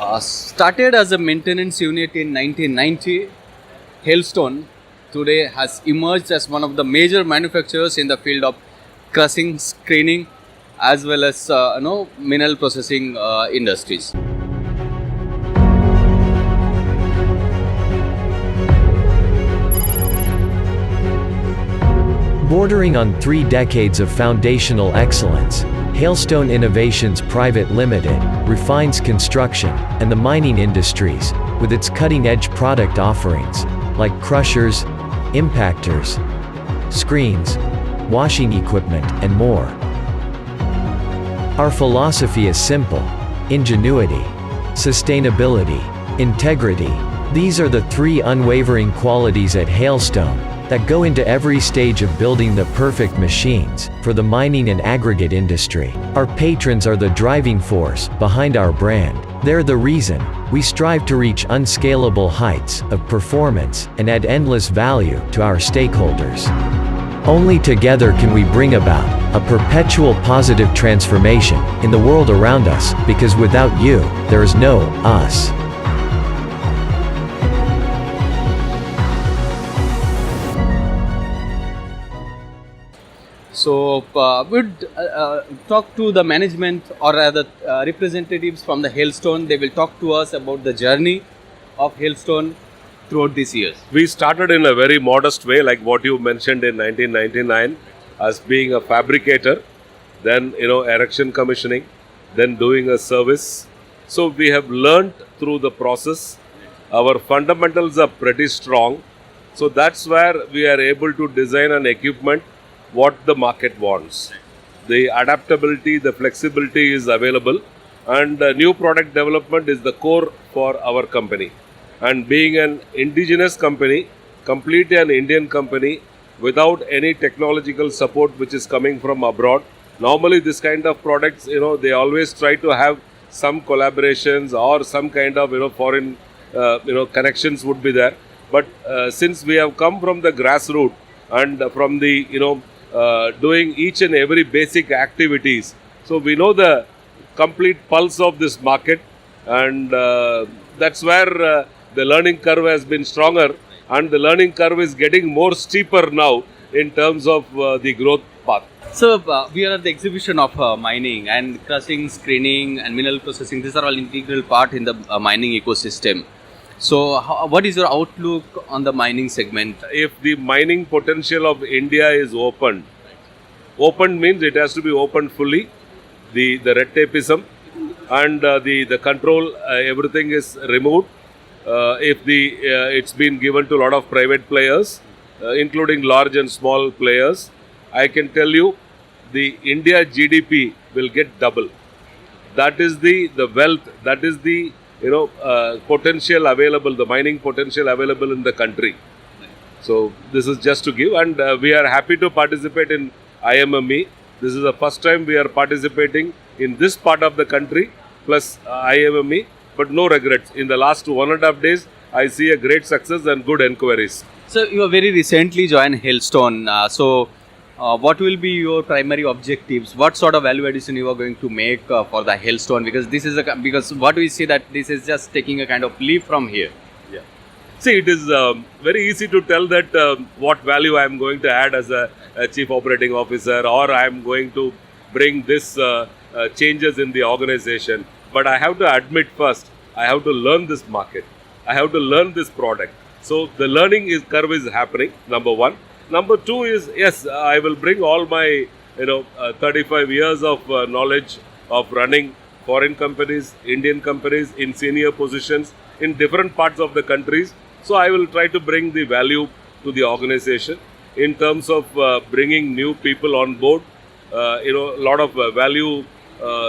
Started as a maintenance unit in 1990, Hailstone today has emerged as one of the major manufacturers in the field of crushing, screening, as well as mineral processing industries. Bordering on 3 decades of foundational excellence, Hailstone Innovations Private Limited refines construction and the mining industries with its cutting-edge product offerings like crushers, impactors, screens, washing equipment, and more. Our philosophy is simple: ingenuity, sustainability, integrity. These are the 3 unwavering qualities at Hailstone that go into every stage of building the perfect machines for the mining and aggregate industry. Our patrons are the driving force behind our brand. They're the reason we strive to reach unscalable heights of performance and add endless value to our stakeholders. Only together can we bring about a perpetual positive transformation in the world around us, because without you, there is no us. So we'd talk to the management, or rather representatives from the Hailstone. They will talk to us about the journey of Hailstone throughout these years. We started in a very modest way, like what you mentioned in 1999, as being a fabricator, then erection commissioning, then doing a service. So we have learnt through the process. Our fundamentals are pretty strong. So that's where we are able to design an equipment what the market wants. The adaptability, the flexibility is available, and new product development is the core for our company. And being an indigenous company, completely an Indian company, without any technological support which is coming from abroad. Normally this kind of products, they always try to have some collaborations or some kind of foreign connections would be there. But since we have come from the grassroots and from the doing each and every basic activities, so we know the complete pulse of this market, and that's where the learning curve has been stronger, and the learning curve is getting more steeper now in terms of the growth path. So we are at the exhibition of mining, and crushing, screening and mineral processing. These are all integral part in the mining ecosystem. So what is your outlook on the mining segment? If the mining potential of India is opened means it has to be opened fully. The red tapeism and the control, everything is removed. If it's been given to a lot of private players, including large and small players, I can tell you the India GDP will get double. That is the wealth, that is the potential available, the mining potential available in the country. So this is just to give, and we are happy to participate in IMME. This is the first time we are participating in this part of the country, plus IMME, but no regrets. In the last 1.5 days, I see a great success and good enquiries. So you have very recently joined Hailstone. What will be your primary objectives? What sort of value addition you are going to make for the Hailstone? Because this is because what we see that this is just taking a kind of leap from here. Yeah. See, it is very easy to tell that what value I am going to add as a chief operating officer, or I am going to bring this changes in the organization. But I have to admit first, I have to learn this market. I have to learn this product. So the learning curve is happening, number one. Number two is, yes, I will bring all my 35 years of knowledge of running foreign companies, Indian companies in senior positions in different parts of the countries. So I will try to bring the value to the organization in terms of bringing new people on board, a lot of value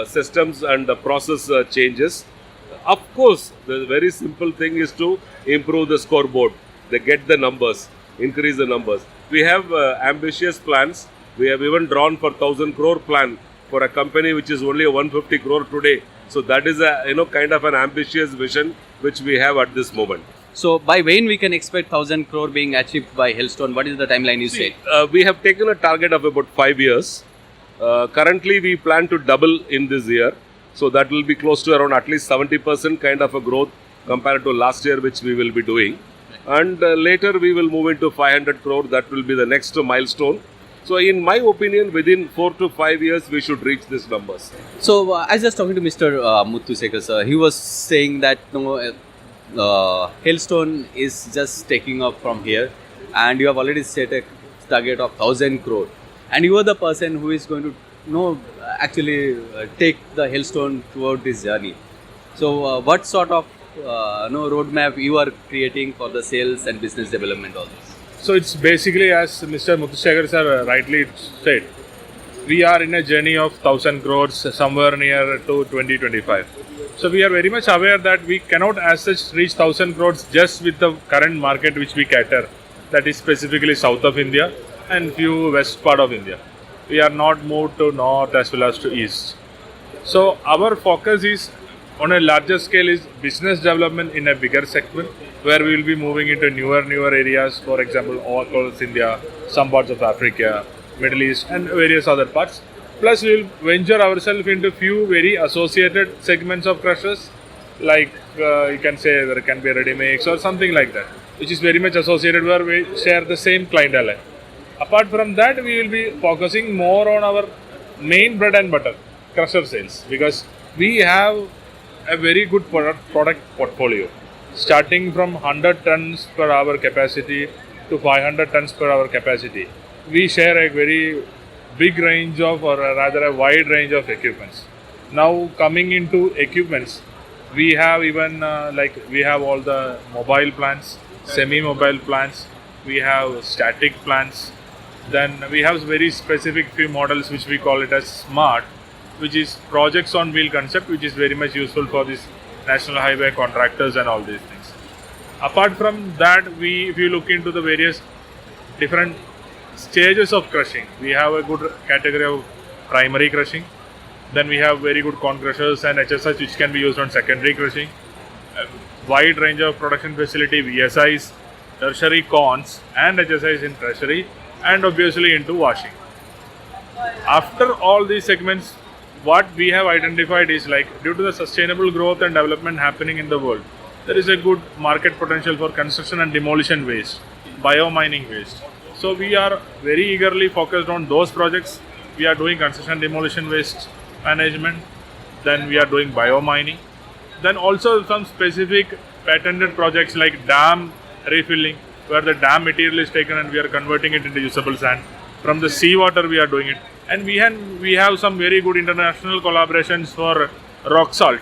systems and process changes. Of course, the very simple thing is to improve the scoreboard. They get the numbers, increase the numbers. We have ambitious plans. We have even drawn for 1,000 crore plan for a company which is only a 150 crore today. So that is a kind of an ambitious vision which we have at this moment. So by when we can expect 1,000 crore being achieved by Hailstone? What is the timeline you say? We have taken a target of about 5 years. Currently we plan to double in this year. So that will be close to around at least 70% kind of a growth compared to last year, which we will be doing. And later we will move into 500 crore. That will be the next milestone. So in my opinion, within 4 to 5 years, we should reach these numbers. So I was just talking to Mr. Muthu Sekhar sir. He was saying that Hailstone is just taking up from here, and you have already set a target of 1,000 crore, and you are the person who is going to actually take the Hailstone throughout this journey. So what sort of roadmap you are creating for the sales and business development all this? So it's basically, as Mr. Muthusekhar sir rightly said, we are in a journey of 1,000 crores somewhere near to 2025. So we are very much aware that we cannot as such reach 1,000 crores just with the current market which we cater, that is specifically south of India and few west part of India. We are not moved to north as well as to east. So our focus is on a larger scale is business development in a bigger segment, where we will be moving into newer areas, for example, all across India, some parts of Africa, Middle East and various other parts. Plus we will venture ourselves into few very associated segments of crushers, like you can say there can be a ready mix or something like that, which is very much associated where we share the same clientele. Apart from that, we will be focusing more on our main bread and butter, crusher sales, because we have a very good product portfolio, starting from 100 tons per hour capacity to 500 tons per hour capacity. We share a very big range of, or rather a wide range of equipments. Now coming into equipments, we have even we have all the mobile plants, semi-mobile plants, we have static plants, then we have very specific few models which we call it as smart, which is projects on wheel concept, which is very much useful for these national highway contractors and all these things. Apart from that, if you look into the various different stages of crushing, we have a good category of primary crushing. Then we have very good corn crushers and HSIs which can be used on secondary crushing. A wide range of production facility, VSIs, tertiary corns and HSIs in tertiary, and obviously into washing. After all these segments, what we have identified is due to the sustainable growth and development happening in the world, there is a good market potential for construction and demolition waste, bio-mining waste. So we are very eagerly focused on those projects. We are doing construction and demolition waste management, then we are doing bio-mining, then also some specific patented projects like dam refilling, where the dam material is taken and we are converting it into usable sand. From the seawater we are doing it. And we have some very good international collaborations for rock salt.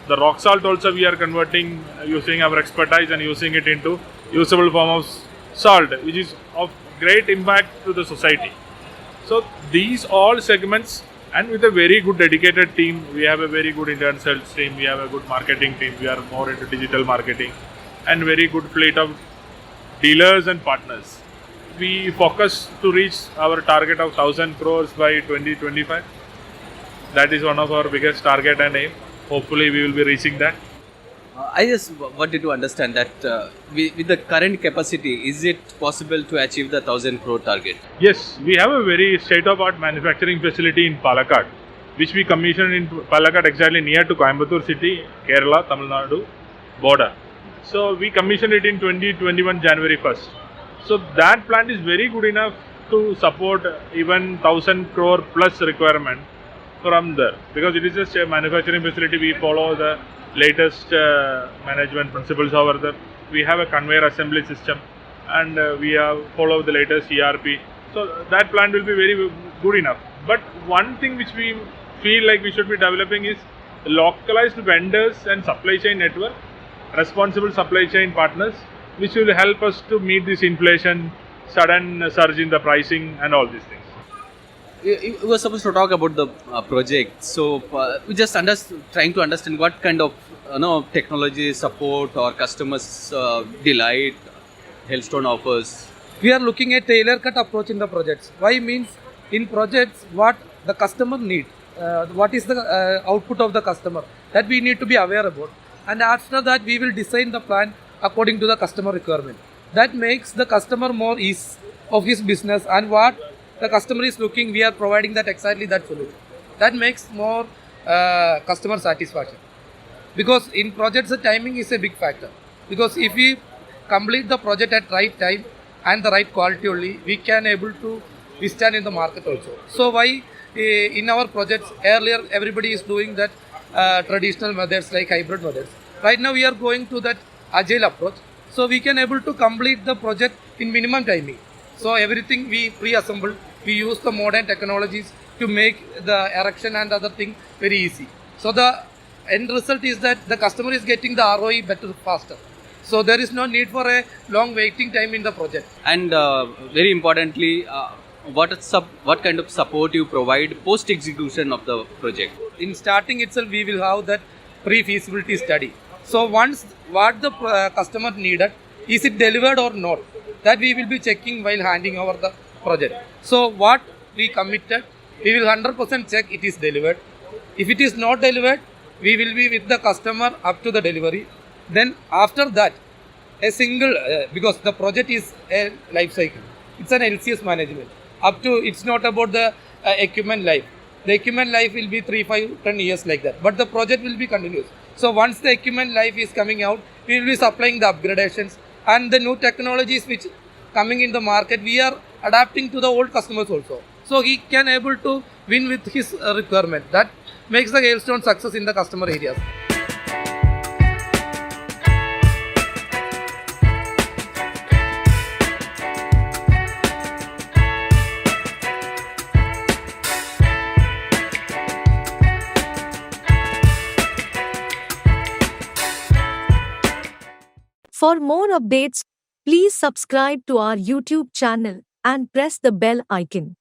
The rock salt also we are converting using our expertise and using it into usable form of salt, which is of great impact to the society. So these all segments, and with a very good dedicated team, we have a very good internal sales team, we have a good marketing team, we are more into digital marketing, and very good fleet of dealers and partners. We focus to reach our target of 1,000 crores by 2025. That is one of our biggest target and aim. Hopefully we will be reaching that. I just wanted to understand that with the current capacity, is it possible to achieve the 1,000 crore target? Yes, we have a very state-of-art manufacturing facility in Palakkad, which we commissioned in Palakkad, exactly near to Coimbatore city, Kerala, Tamil Nadu border. So we commissioned it in 2021 January 1st. So that plant is very good enough to support even 1,000 crore plus requirement from there, because it is just a manufacturing facility. We follow the latest management principles over there. We have a conveyor assembly system, and we follow the latest ERP. So that plant will be very good enough. But one thing which we feel like we should be developing is localized vendors and supply chain network, responsible supply chain partners, which will help us to meet this inflation, sudden surge in the pricing and all these things. You were supposed to talk about the project, so we just trying to understand what kind of technology support or customers delight Hailstone offers. We are looking at tailor-cut approach in the projects. Why means in projects what the customer need, what is the output of the customer, that we need to be aware about, and after that we will design the plan according to the customer requirement. That makes the customer more ease of his business, and what the customer is looking, we are providing that exactly that solution. That makes more customer satisfaction. Because in projects the timing is a big factor, because if we complete the project at right time and the right quality only, we can able to withstand in the market also. So why in our projects earlier everybody is doing that traditional methods like hybrid methods. Right now we are going to that agile approach, so we can able to complete the project in minimum timing. So everything we pre-assemble, we use the modern technologies to make the erection and other thing very easy. So the end result is that the customer is getting the ROI better, faster. So there is no need for a long waiting time in the project. And very importantly, what kind of support you provide post execution of the project? In starting itself, we will have that pre-feasibility study. So once what the customer needed, is it delivered or not? That we will be checking while handing over the project. So what we committed, we will 100% check it is delivered. If it is not delivered, we will be with the customer up to the delivery. Then after that, a single, because the project is a life cycle, it's an LCS management. Up to, it's not about the equipment life. The equipment life will be 3, 5, 10 years like that. But the project will be continuous. So once the equipment life is coming out, we will be supplying the upgradations and the new technologies which coming in the market, we are adapting to the old customers also. So he can able to win with his requirement. That makes the Hailstone success in the customer areas. For more updates, please subscribe to our YouTube channel and press the bell icon.